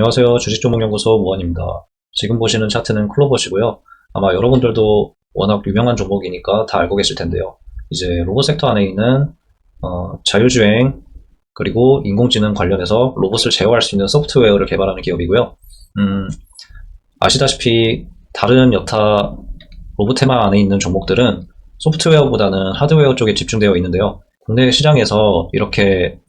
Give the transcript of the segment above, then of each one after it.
안녕하세요. 주식조목연구소 모원입니다. 지금 보시는 차트는 클로버시고요. 아마 여러분들도 워낙 유명한 종목이니까 다 알고 계실 텐데요. 이제 로봇 섹터 안에 있는 자율주행 그리고 인공지능 관련해서 로봇을 제어할 수 있는 소프트웨어를 개발하는 기업이고요. 아시다시피 다른 여타 로봇 테마 안에 있는 종목들은 소프트웨어보다는 하드웨어 쪽에 집중되어 있는데요. 국내 시장에서 이렇게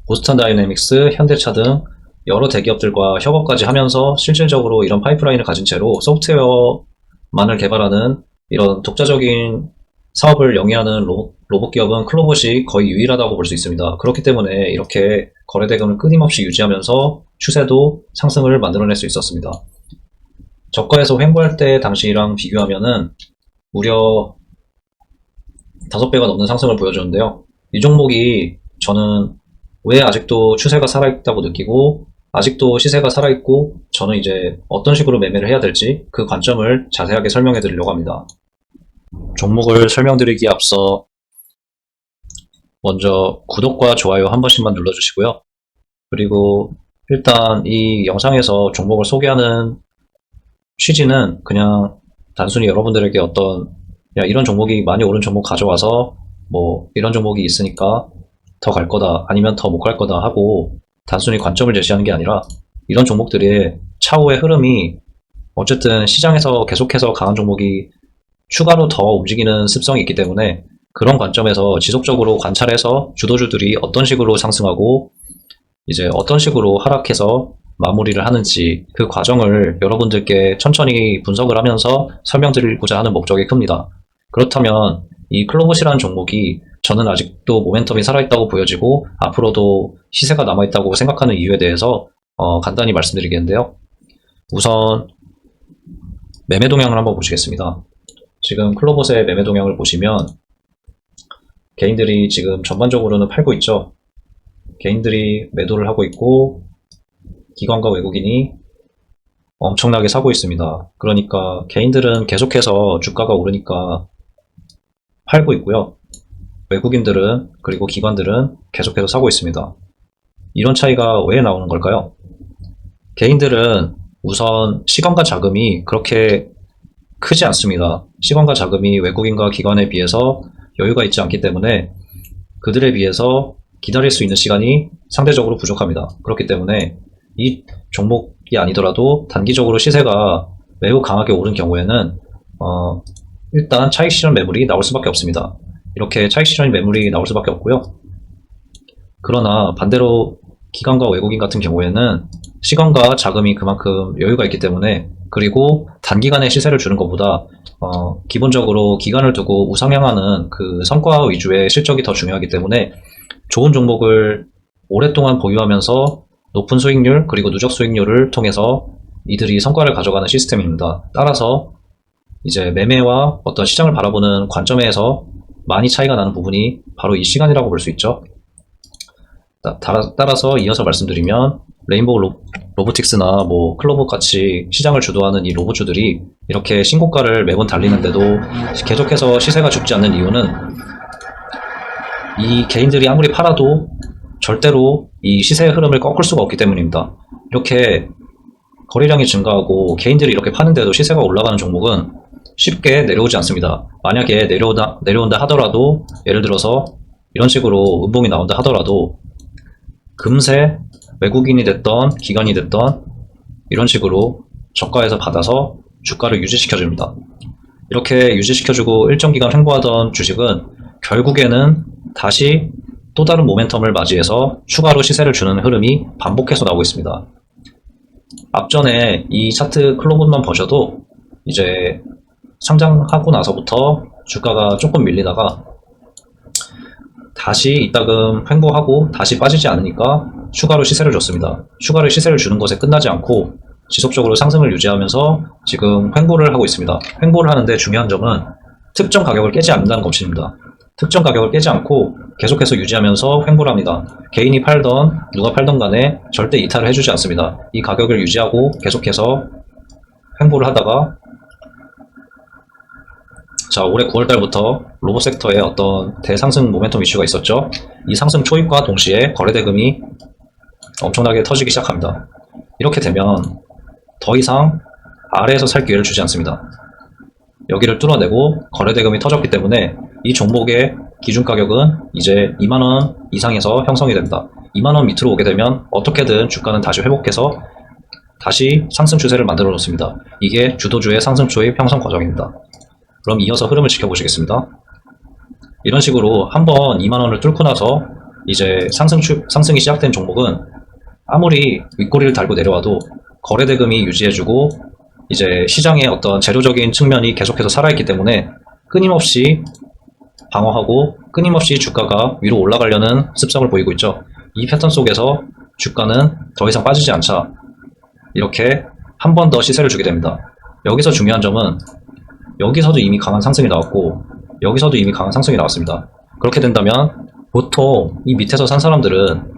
보스턴 다이내믹스, 현대차 등 여러 대기업들과 협업까지 하면서 실질적으로 이런 파이프라인을 가진 채로 소프트웨어만을 개발하는 이런 독자적인 사업을 영위하는 로봇 기업은 클로봇이 거의 유일하다고 볼 수 있습니다. 그렇기 때문에 이렇게 거래대금을 끊임없이 유지하면서 추세도 상승을 만들어낼 수 있었습니다. 저가에서 횡보할 때 당시랑 비교하면은 무려 5배가 넘는 상승을 보여주는데요. 이 종목이 저는 왜 아직도 추세가 살아있다고 느끼고 아직도 시세가 살아있고 저는 이제 어떤 식으로 매매를 해야 될지 그 관점을 자세하게 설명해 드리려고 합니다. 종목을 설명드리기에 앞서 먼저 구독과 좋아요 한 번씩만 눌러주시고요. 그리고 일단 이 영상에서 종목을 소개하는 취지는 그냥 단순히 여러분들에게 어떤 야 이런 종목이 많이 오른 종목 가져와서 뭐 이런 종목이 있으니까 더 갈 거다 아니면 더 못 갈 거다 하고 단순히 관점을 제시하는 게 아니라 이런 종목들의 차후의 흐름이 어쨌든 시장에서 계속해서 강한 종목이 추가로 더 움직이는 습성이 있기 때문에 그런 관점에서 지속적으로 관찰해서 주도주들이 어떤 식으로 상승하고 이제 어떤 식으로 하락해서 마무리를 하는지 그 과정을 여러분들께 천천히 분석을 하면서 설명드리고자 하는 목적이 큽니다. 그렇다면 이 클로봇이라는 종목이 저는 아직도 모멘텀이 살아있다고 보여지고 앞으로도 시세가 남아있다고 생각하는 이유에 대해서 간단히 말씀드리겠는데요. 우선 매매 동향을 한번 보시겠습니다. 지금 클로봇의 매매 동향을 보시면 개인들이 지금 전반적으로는 팔고 있죠. 개인들이 매도를 하고 있고 기관과 외국인이 엄청나게 사고 있습니다. 그러니까 개인들은 계속해서 주가가 오르니까 팔고 있고요. 외국인들은 그리고 기관들은 계속해서 사고 있습니다. 이런 차이가 왜 나오는 걸까요? 개인들은 우선 시간과 자금이 그렇게 크지 않습니다. 시간과 자금이 외국인과 기관에 비해서 여유가 있지 않기 때문에 그들에 비해서 기다릴 수 있는 시간이 상대적으로 부족합니다. 그렇기 때문에 이 종목이 아니더라도 단기적으로 시세가 매우 강하게 오른 경우에는 일단 차익 실현 매물이 나올 수밖에 없습니다. 이렇게 차익 실현 매물이 나올 수밖에 없고요. 그러나 반대로 기관과 외국인 같은 경우에는 시간과 자금이 그만큼 여유가 있기 때문에 그리고 단기간에 시세를 주는 것보다 기본적으로 기간을 두고 우상향하는 그 성과 위주의 실적이 더 중요하기 때문에 좋은 종목을 오랫동안 보유하면서 높은 수익률 그리고 누적 수익률을 통해서 이들이 성과를 가져가는 시스템입니다. 따라서 이제 매매와 어떤 시장을 바라보는 관점에서 많이 차이가 나는 부분이 바로 이 시간이라고 볼 수 있죠. 따라서 이어서 말씀드리면 레인보우 로보틱스나 뭐 클로봇 같이 시장을 주도하는 이 로봇주들이 이렇게 신고가를 매번 달리는데도 계속해서 시세가 죽지 않는 이유는 이 개인들이 아무리 팔아도 절대로 이 시세의 흐름을 꺾을 수가 없기 때문입니다. 이렇게 거래량이 증가하고 개인들이 이렇게 파는데도 시세가 올라가는 종목은 쉽게 내려오지 않습니다. 만약에 내려온다 하더라도 예를 들어서 이런 식으로 음봉이 나온다 하더라도 금세 외국인이 됐던 기관이 됐던 이런 식으로 저가에서 받아서 주가를 유지시켜줍니다. 이렇게 유지시켜주고 일정 기간 횡보하던 주식은 결국에는 다시 또 다른 모멘텀을 맞이해서 추가로 시세를 주는 흐름이 반복해서 나오고 있습니다. 앞전에 이 차트 클로봇만 보셔도 이제 상장하고 나서부터 주가가 조금 밀리다가 다시 이따금 횡보하고 다시 빠지지 않으니까 추가로 시세를 줬습니다. 추가로 시세를 주는 것에 끝나지 않고 지속적으로 상승을 유지하면서 지금 횡보를 하고 있습니다. 횡보를 하는데 중요한 점은 특정 가격을 깨지 않는다는 것입니다. 특정 가격을 깨지 않고 계속해서 유지하면서 횡보를 합니다. 개인이 팔던 누가 팔던 간에 절대 이탈을 해주지 않습니다. 이 가격을 유지하고 계속해서 횡보를 하다가 자, 올해 9월달부터 로봇 섹터에 어떤 대상승 모멘텀 이슈가 있었죠. 이 상승 초입과 동시에 거래대금이 엄청나게 터지기 시작합니다. 이렇게 되면 더 이상 아래에서 살 기회를 주지 않습니다. 여기를 뚫어내고 거래대금이 터졌기 때문에 이 종목의 기준 가격은 이제 2만원 이상에서 형성이 됩니다. 2만원 밑으로 오게 되면 어떻게든 주가는 다시 회복해서 다시 상승 추세를 만들어 놓습니다. 이게 주도주의 상승 초입 형성 과정입니다. 그럼 이어서 흐름을 지켜보시겠습니다. 이런 식으로 한번 2만원을 뚫고 나서 이제 상승이 시작된 종목은 아무리 윗꼬리를 달고 내려와도 거래대금이 유지해주고 이제 시장의 어떤 재료적인 측면이 계속해서 살아있기 때문에 끊임없이 방어하고 끊임없이 주가가 위로 올라가려는 습성을 보이고 있죠. 이 패턴 속에서 주가는 더 이상 빠지지 않자 이렇게 한 번 더 시세를 주게 됩니다. 여기서 중요한 점은 여기서도 이미 강한 상승이 나왔고 여기서도 이미 강한 상승이 나왔습니다. 그렇게 된다면 보통 이 밑에서 산 사람들은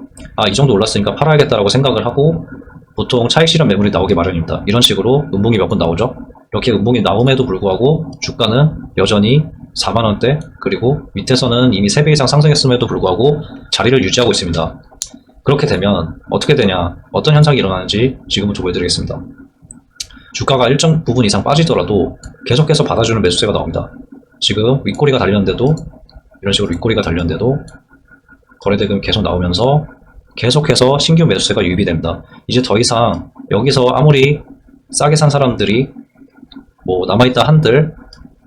이 정도 올랐으니까 팔아야겠다라고 생각을 하고 보통 차익 실현 매물이 나오기 마련입니다. 이런 식으로 음봉이 몇 번 나오죠. 이렇게 음봉이 나옴에도 불구하고 주가는 여전히 4만원대, 그리고 밑에서는 이미 3배 이상 상승했음에도 불구하고 자리를 유지하고 있습니다. 그렇게 되면 어떻게 되냐, 어떤 현상이 일어나는지 지금부터 보여드리겠습니다. 주가가 일정 부분 이상 빠지더라도 계속해서 받아주는 매수세가 나옵니다. 지금 윗꼬리가 달렸는데도, 이런 식으로 윗꼬리가 달렸는데도 거래대금이 계속 나오면서 계속해서 신규 매수세가 유입이 됩니다. 이제 더 이상 여기서 아무리 싸게 산 사람들이 남아있다 한들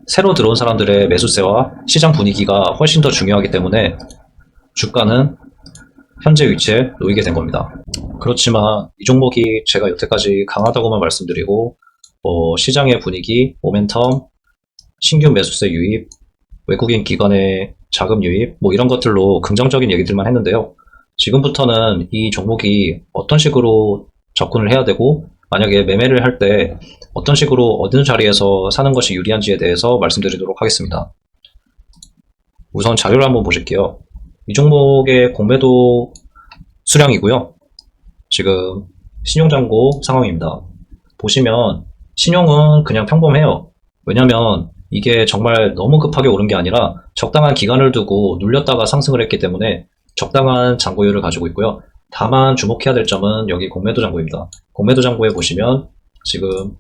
새로 들어온 사람들의 매수세와 시장 분위기가 훨씬 더 중요하기 때문에 주가는 현재 위치에 놓이게 된 겁니다. 그렇지만 이 종목이 제가 여태까지 강하다고만 말씀드리고 시장의 분위기, 모멘텀, 신규 매수세 유입, 외국인 기관의 자금 유입 이런 것들로 긍정적인 얘기들만 했는데요. 지금부터는 이 종목이 어떤 식으로 접근을 해야 되고 만약에 매매를 할 때 어떤 식으로 어느 자리에서 사는 것이 유리한지에 대해서 말씀드리도록 하겠습니다. 우선 자료를 한번 보실게요. 이 종목의 공매도 수량이고요. 지금 신용잔고 상황입니다. 보시면 신용은 그냥 평범해요. 왜냐면 이게 정말 너무 급하게 오른 게 아니라 적당한 기간을 두고 눌렸다가 상승을 했기 때문에 적당한 잔고율을 가지고 있고요. 다만 주목해야 될 점은 여기 공매도 잔고입니다. 공매도 잔고에 보시면 지금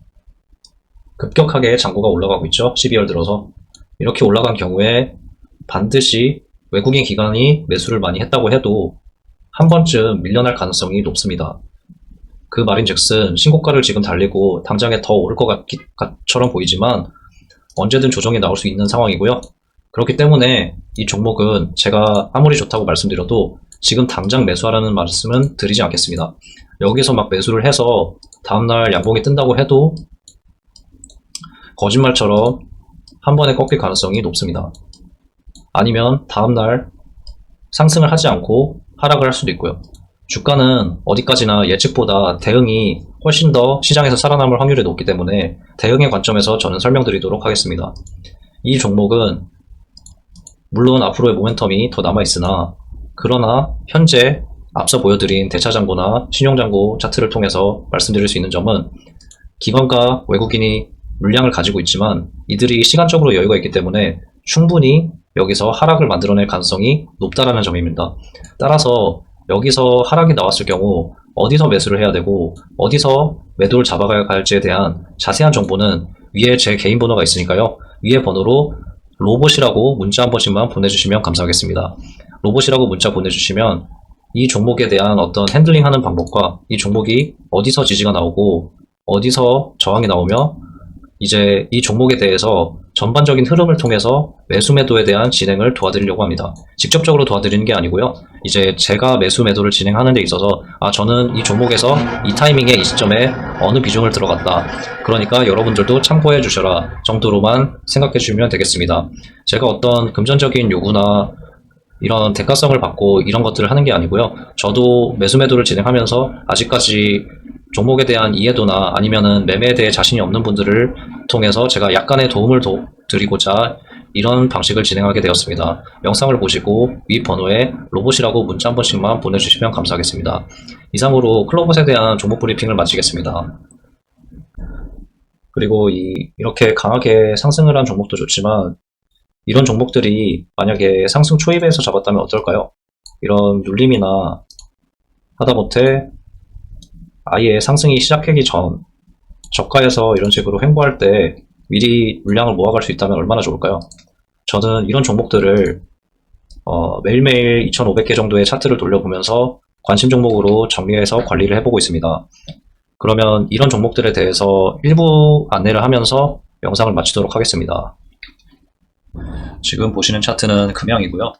급격하게 잔고가 올라가고 있죠. 12월 들어서. 이렇게 올라간 경우에 반드시 외국인 기관이 매수를 많이 했다고 해도 한 번쯤 밀려날 가능성이 높습니다. 그 말인즉슨 신고가를 지금 달리고 당장에 더 오를 것처럼 보이지만 언제든 조정이 나올 수 있는 상황이고요. 그렇기 때문에 이 종목은 제가 아무리 좋다고 말씀드려도 지금 당장 매수하라는 말씀은 드리지 않겠습니다. 여기서 막 매수를 해서 다음날 양봉이 뜬다고 해도 거짓말처럼 한 번에 꺾일 가능성이 높습니다. 아니면 다음날 상승을 하지 않고 하락을 할 수도 있고요. 주가는 어디까지나 예측보다 대응이 훨씬 더 시장에서 살아남을 확률이 높기 때문에 대응의 관점에서 저는 설명드리도록 하겠습니다. 이 종목은 물론 앞으로의 모멘텀이 더 남아있으나 그러나 현재 앞서 보여드린 대차잔고나 신용잔고 차트를 통해서 말씀드릴 수 있는 점은 기관과 외국인이 물량을 가지고 있지만 이들이 시간적으로 여유가 있기 때문에 충분히 여기서 하락을 만들어낼 가능성이 높다라는 점입니다. 따라서 여기서 하락이 나왔을 경우 어디서 매수를 해야 되고 어디서 매도를 잡아가야 할지에 대한 자세한 정보는 위에 제 개인 번호가 있으니까요. 위에 번호로 로봇이라고 문자 한 번씩만 보내주시면 감사하겠습니다. 로봇이라고 문자 보내주시면 이 종목에 대한 어떤 핸들링하는 방법과 이 종목이 어디서 지지가 나오고 어디서 저항이 나오며 이제 이 종목에 대해서 전반적인 흐름을 통해서 매수 매도에 대한 진행을 도와드리려고 합니다. 직접적으로 도와드리는 게 아니고요. 이제 제가 매수 매도를 진행하는 데 있어서 저는 이 종목에서 이 타이밍에 이 시점에 어느 비중을 들어갔다. 그러니까 여러분들도 참고해 주셔라 정도로만 생각해 주시면 되겠습니다. 제가 어떤 금전적인 요구나 이런 대가성을 받고 이런 것들을 하는 게 아니고요. 저도 매수 매도를 진행하면서 아직까지 종목에 대한 이해도나 아니면은 매매에 대해 자신이 없는 분들을 통해서 제가 약간의 도움을 드리고자 이런 방식을 진행하게 되었습니다. 영상을 보시고 위 번호에 로봇이라고 문자 한 번씩만 보내주시면 감사하겠습니다. 이상으로 클로봇에 대한 종목 브리핑을 마치겠습니다. 그리고 이렇게 강하게 상승을 한 종목도 좋지만 이런 종목들이 만약에 상승 초입에서 잡았다면 어떨까요? 이런 눌림이나 하다못해 아예 상승이 시작하기 전 저가에서 이런 식으로 횡보할 때 미리 물량을 모아갈 수 있다면 얼마나 좋을까요? 저는 이런 종목들을 매일매일 2,500개 정도의 차트를 돌려보면서 관심 종목으로 정리해서 관리를 해보고 있습니다. 그러면 이런 종목들에 대해서 일부 안내를 하면서 영상을 마치도록 하겠습니다. 지금 보시는 차트는 금양이고요.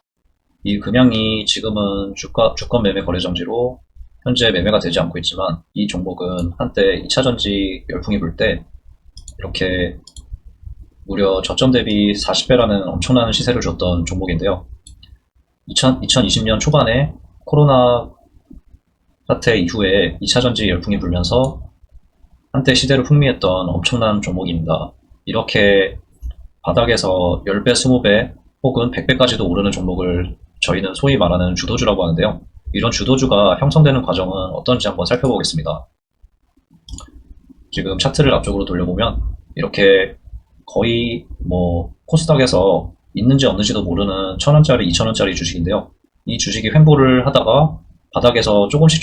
이 금양이 지금은 주권 매매 거래 정지로 현재 매매가 되지 않고 있지만, 이 종목은 한때 2차전지 열풍이 불 때 이렇게 무려 저점 대비 40배라는 엄청난 시세를 줬던 종목인데요. 2020년 초반에 코로나 사태 이후에 2차전지 열풍이 불면서 한때 시대를 풍미했던 엄청난 종목입니다. 이렇게 바닥에서 10배, 20배 혹은 100배까지도 오르는 종목을 저희는 소위 말하는 주도주라고 하는데요. 이런 주도주가 형성되는 과정은 어떤지 한번 살펴보겠습니다. 지금 차트를 앞쪽으로 돌려보면 이렇게 거의 코스닥에서 있는지 없는지도 모르는 1,000원짜리, 2,000원짜리 주식인데요. 이 주식이 횡보를 하다가 바닥에서 조금씩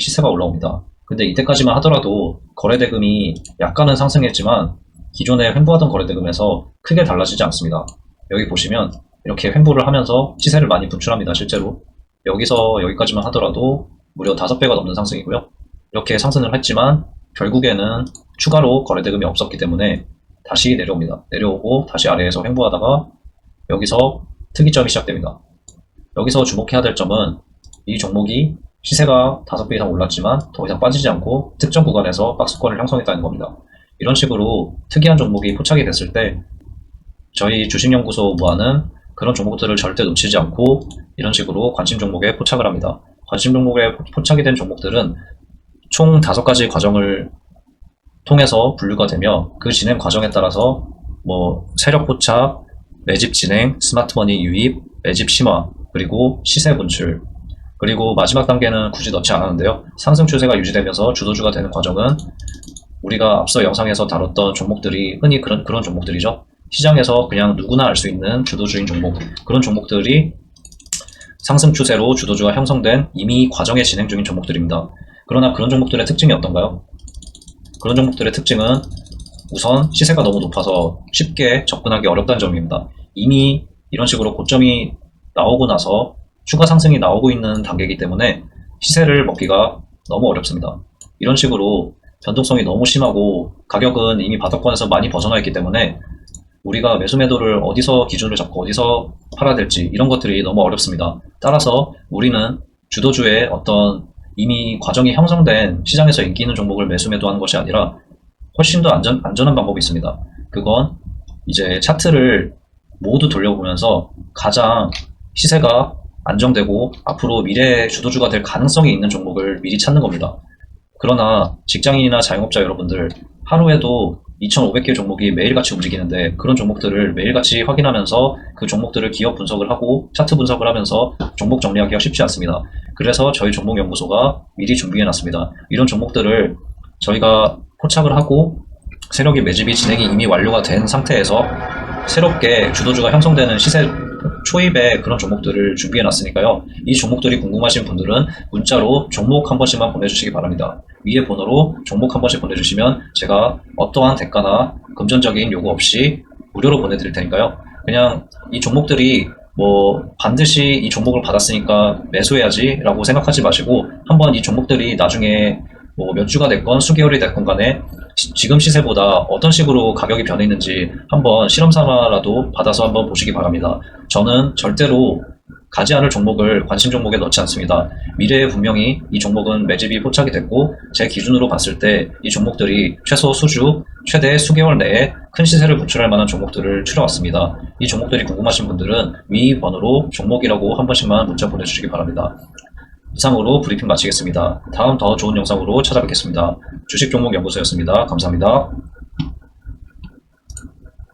시세가 올라옵니다. 근데 이때까지만 하더라도 거래대금이 약간은 상승했지만 기존에 횡보하던 거래대금에서 크게 달라지지 않습니다. 여기 보시면 이렇게 횡보를 하면서 시세를 많이 분출합니다. 실제로 여기서 여기까지만 하더라도 무려 5배가 넘는 상승이고요. 이렇게 상승을 했지만 결국에는 추가로 거래대금이 없었기 때문에 다시 내려옵니다. 내려오고 다시 아래에서 횡보하다가 여기서 특이점이 시작됩니다. 여기서 주목해야 될 점은 이 종목이 시세가 5배 이상 올랐지만 더 이상 빠지지 않고 특정 구간에서 박스권을 형성했다는 겁니다. 이런 식으로 특이한 종목이 포착이 됐을 때 저희 주식연구소 무아는 그런 종목들을 절대 놓치지 않고 이런 식으로 관심 종목에 포착을 합니다. 관심 종목에 포착이 된 종목들은 총 5가지 과정을 통해서 분류가 되며, 그 진행 과정에 따라서 세력 포착, 매집 진행, 스마트머니 유입, 매집 심화, 그리고 시세 분출, 그리고 마지막 단계는 굳이 넣지 않았는데요. 상승 추세가 유지되면서 주도주가 되는 과정은 우리가 앞서 영상에서 다뤘던 종목들이 흔히 그런 종목들이죠. 시장에서 그냥 누구나 알 수 있는 주도주인 종목, 그런 종목들이 상승 추세로 주도주가 형성된 이미 과정에 진행 중인 종목들입니다. 그러나 그런 종목들의 특징이 어떤가요? 그런 종목들의 특징은 우선 시세가 너무 높아서 쉽게 접근하기 어렵다는 점입니다. 이미 이런 식으로 고점이 나오고 나서 추가 상승이 나오고 있는 단계이기 때문에 시세를 먹기가 너무 어렵습니다. 이런 식으로 변동성이 너무 심하고 가격은 이미 바닥권에서 많이 벗어나 있기 때문에 우리가 매수 매도를 어디서 기준을 잡고 어디서 팔아야 될지 이런 것들이 너무 어렵습니다. 따라서 우리는 주도주의 어떤 이미 과정이 형성된 시장에서 인기 있는 종목을 매수 매도하는 것이 아니라 훨씬 더 안전한 방법이 있습니다. 그건 이제 차트를 모두 돌려보면서 가장 시세가 안정되고 앞으로 미래의 주도주가 될 가능성이 있는 종목을 미리 찾는 겁니다. 그러나 직장인이나 자영업자 여러분들, 하루에도 2,500개 종목이 매일같이 움직이는데 그런 종목들을 매일같이 확인하면서 그 종목들을 기업 분석을 하고 차트 분석을 하면서 종목 정리하기가 쉽지 않습니다. 그래서 저희 종목연구소가 미리 준비해놨습니다. 이런 종목들을 저희가 포착을 하고 세력의 매집이 진행이 이미 완료가 된 상태에서 새롭게 주도주가 형성되는 시세 초입에 그런 종목들을 준비해놨으니까요. 이 종목들이 궁금하신 분들은 문자로 종목 한 번씩만 보내주시기 바랍니다. 위에 번호로 종목 한 번씩 보내주시면 제가 어떠한 대가나 금전적인 요구 없이 무료로 보내드릴 테니까요. 그냥 이 종목들이 반드시 이 종목을 받았으니까 매수해야지 라고 생각하지 마시고, 한번 이 종목들이 나중에 몇 주가 됐건 수개월이 됐건 간에 지금 시세보다 어떤 식으로 가격이 변해 있는지 한번 실험 삼아라도 받아서 한번 보시기 바랍니다. 저는 절대로 가지 않을 종목을 관심 종목에 넣지 않습니다. 미래에 분명히 이 종목은 매집이 포착이 됐고 제 기준으로 봤을 때 이 종목들이 최소 수주, 최대 수개월 내에 큰 시세를 분출할 만한 종목들을 추려왔습니다. 이 종목들이 궁금하신 분들은 위 번호로 종목이라고 한 번씩만 문자 보내주시기 바랍니다. 이상으로 브리핑 마치겠습니다. 다음 더 좋은 영상으로 찾아뵙겠습니다. 주식종목연구소였습니다. 감사합니다.